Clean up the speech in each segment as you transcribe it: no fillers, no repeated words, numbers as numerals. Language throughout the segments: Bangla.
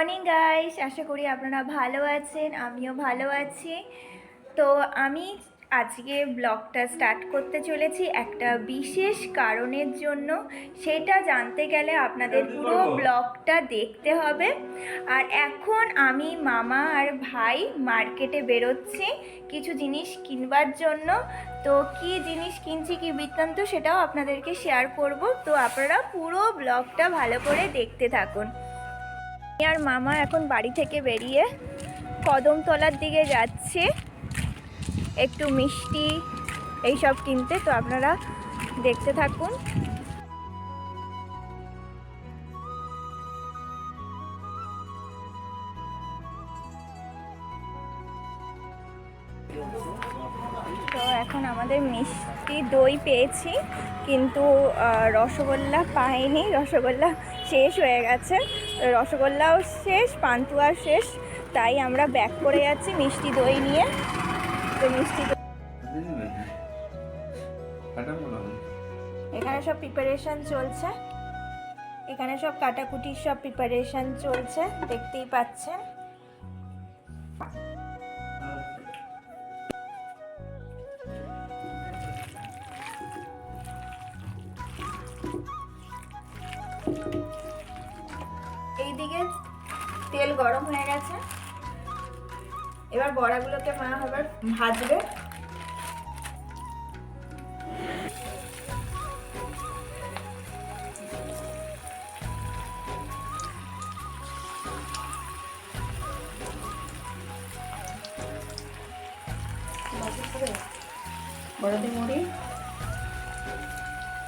মর্নিং গাইস, আশা করি আপনারা ভালো আছেন, আমিও ভালো আছি। তো আমি আজকে ব্লগটা স্টার্ট করতে চলেছি একটা বিশেষ কারণের জন্য। সেটা জানতে গেলে আপনাদের পুরো ব্লগটা দেখতে হবে। আর এখন আমি মামা আর ভাই মার্কেটে বেরোচ্ছি কিছু জিনিস কিনবার জন্য। তো কি জিনিস কিনছি, কি বৃত্তান্ত, সেটাও আপনাদেরকে শেয়ার করব। তো আপনারা পুরো ব্লগটা ভালো করে দেখতে থাকুন। আর মামা এখন বাড়ি থেকে বেরিয়ে কদমতলার দিকে যাচ্ছে একটু মিষ্টি এইসব কিনতে। তো আপনারা দেখতে থাকুন। তো এখন আমাদের মিষ্টি দই পেয়েছি, কিন্তু রসগোল্লা পাইনি। রসগোল্লা শেষ হয়ে গেছে, রসগোল্লাও শেষ, পান্তুয়াও শেষ। তাই আমরা ব্যাক করে যাচ্ছি মিষ্টি দই নিয়ে। তো মিষ্টি দই এখানে সব প্রিপারেশন চলছে, এখানে সব কাটাকুটির সব প্রিপারেশন চলছে, দেখতেই পাচ্ছেন। এইদিকে তেল গরম হয়ে গেছে, এবার বড়াগুলোকে মা আবার ভাজবে।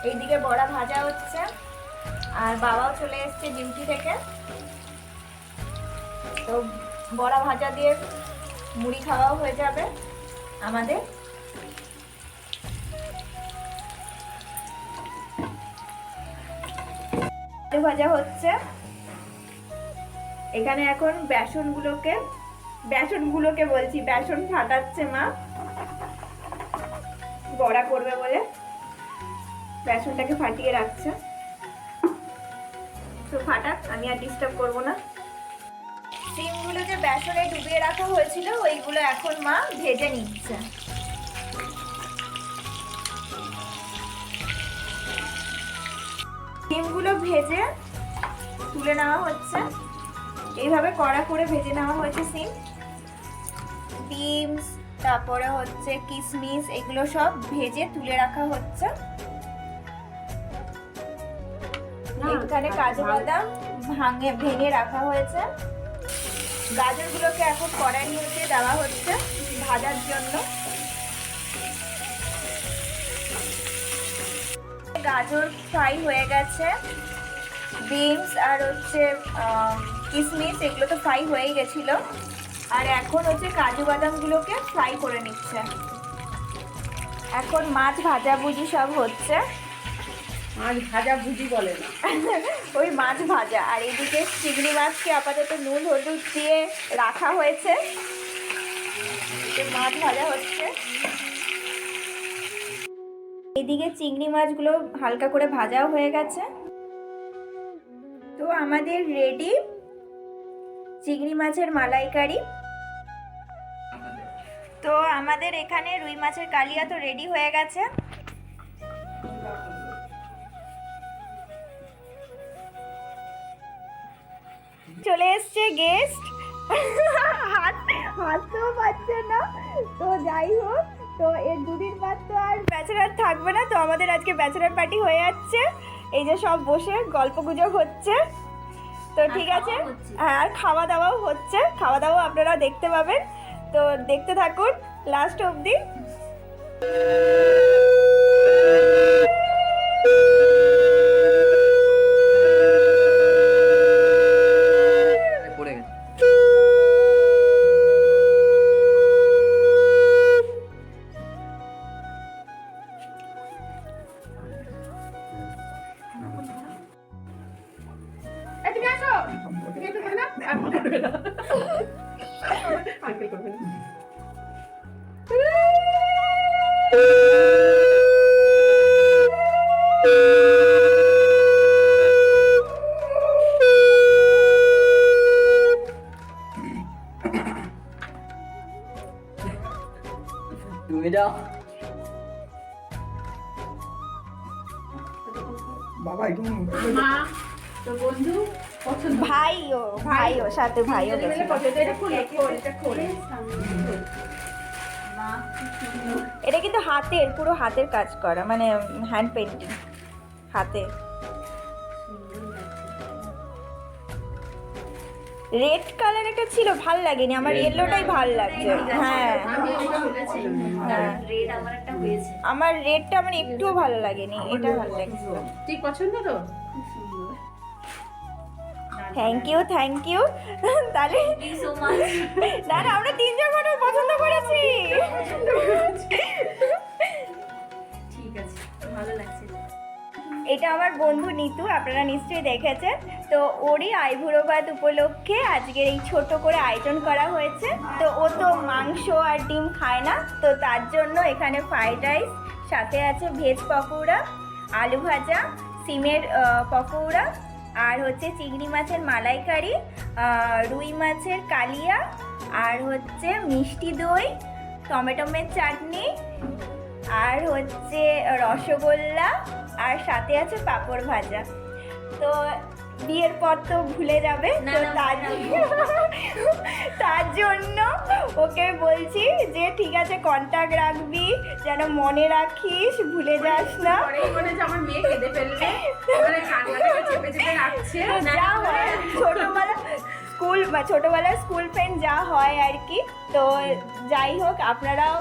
এইদিকে বড়া ভাজা হচ্ছে, আর বাবাও চলে এসছে ডিউটি থেকে। তো বড়া ভাজা দিয়ে মুড়ি খাওয়াও হয়ে যাবে আমাদের। আলু ভাজা হচ্ছে এখানে। এখন বেসনগুলোকে বলছি, বেসন ফাটাচ্ছে মা, বড়া করবে বলে বেসনটাকে ফাটিয়ে রাখছে। তো ফাটাক, আমি আর ডিস্টার্ব করবো না। ডিমগুলো যে বেসনে ডুবিয়ে রাখা হয়েছিল ওইগুলো এখন মা ভেজে নিচ্ছে। ডিমগুলো ভেজে তুলে নেওয়া হচ্ছে, এইভাবে কড়া করে ভেজে নেওয়া হয়েছে সিম, ডিম, তারপরে হচ্ছে কিশমিশ, এগুলো সব ভেজে তুলে রাখা হচ্ছে। এখানে কাজু বাদাম ভেঙে রাখা হয়েছে। গাজরগুলোকে এখন কড়াইয়ের মধ্যে দেওয়া হচ্ছে ভাজার জন্য। গাজর ফ্রাই হয়ে গেছে, বিনস আর হচ্ছে কিশমিশ এগুলো তো ফ্রাই হয়েই গেছিল। আর এখন হচ্ছে কাজু বাদামগুলোকে ফ্রাই করে নিচ্ছে। এখন মাছ ভাজাভুজি সব হচ্ছে। মাছ ভাজা ভুজি বলে না, ওই মাছ ভাজা। আর এদিকে চিংড়ি মাছকে আপাতত নুন হলুদ দিয়ে রাখা হয়েছে, মাছ ভাজা হচ্ছে। এদিকে চিংড়ি মাছগুলো হালকা করে ভাজাও হয়ে গেছে। তো আমাদের রেডি চিংড়ি মাছের মালাইকারি। তো আমাদের এখানে রুই মাছের কালিয়া তো রেডি হয়ে গেছে। চলে এসছে গেস্ট, হাসতেও পারছে না। তো যাই হোক, তো এর দুদিন বাদ তো আর ব্যাচেলার থাকবে না। তো আমাদের আজকে ব্যাচেলার পার্টি হয়ে যাচ্ছে, এই যে সব বসে গল্প গুজব হচ্ছে। তো ঠিক আছে, হ্যাঁ, আর খাওয়া দাওয়াও হচ্ছে, খাওয়া দাওয়া আপনারা দেখতে পাবেন। তো দেখতে থাকুন লাস্ট অবধি। দাও। বাবা একটু মা তো বন্ধু পছন্দ ভাইও সাথে ভাইও দুজনে মিলে গেছিল। পছন্দ। এটা খোল, এটা খোল। এটা কিন্তু হাতের, পুরো হাতের কাজ করা, মানে হ্যান্ড পেন্টিং হাতে। রেড কালার একটা ছিল, ভাল লাগেনি আমার, ইয়েলোটাই ভাল লাগছে। হ্যাঁ আমি এটা বলেছিলাম। হ্যাঁ, রেড আমার একটা হয়েছে, আমার রেডটা আমার একটুও ভালো লাগেনি, এটা ভালো লাগছে। তুই পছন্দ তো? খুব সুন্দর। থ্যাংক ইউ তাহলে সো মাচ। না না, আমরা তিনজন মনে হয় পছন্দ করেছি। ঠিক আছে, ভালো লাগছে। এটা আমার বন্ধু নিতু, আপনারা নিশ্চয়ই দেখেছেন। তো ওরই আইবুড়ো ভাত উপলক্ষে আজকের এই ছোট করে আয়োজন করা হয়েছে। তো ও তো মাংস আর ডিম খায় না, তো তার জন্য এখানে ফ্রাইড রাইস, সাথে আছে ভেজ পকৌড়া, আলু ভাজা, সিমের পকৌড়া, আর হচ্ছে চিংড়ি মাছের মালাইকারি, রুই মাছের কালিয়া, আর হচ্ছে মিষ্টি দই, টমেটোমের চাটনি, আর হচ্ছে রসগোল্লা, আর সাথে আছে পাঁপড় ভাজা। তো বিয়ের পর তো ভুলে যাবে, না, তো না, তার জন্য ওকে বলছি যে ঠিক আছে কন্টাক্ট রাখবি, যেন মনে রাখিস, ভুলে যাস না। পরেই মনে হচ্ছে আমার মেয়ে কেঁদে ফেলবে, মানে কান্নাটাকে চেপে চেপে রাখছে। যা হয় ছোটবেলার স্কুল ফ্রেন্ড যা হয় আর কি। তো যাই হোক, আপনারাও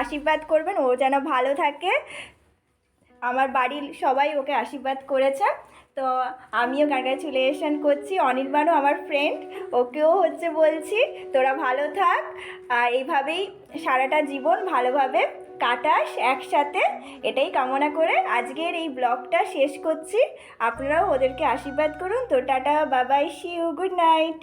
আশীর্বাদ করবেন ও যেন ভালো থাকে। আমার বাড়ির সবাই ওকে আশীর্বাদ করেছে। তো আমিও কংগ্রাচুলেশন করছি। অনির্বাণও আমার ফ্রেন্ড, ওকেও হচ্ছে বলছি তোরা ভালো থাক, আর এইভাবেই সারাটা জীবন ভালোভাবে কাটাস একসাথে, এটাই কামনা করে আজকের এই ব্লগটা শেষ করছি। আপনারাও ওদেরকে আশীর্বাদ করুন। তো টাটা, বাবাই, সি ইউ, গুড নাইট।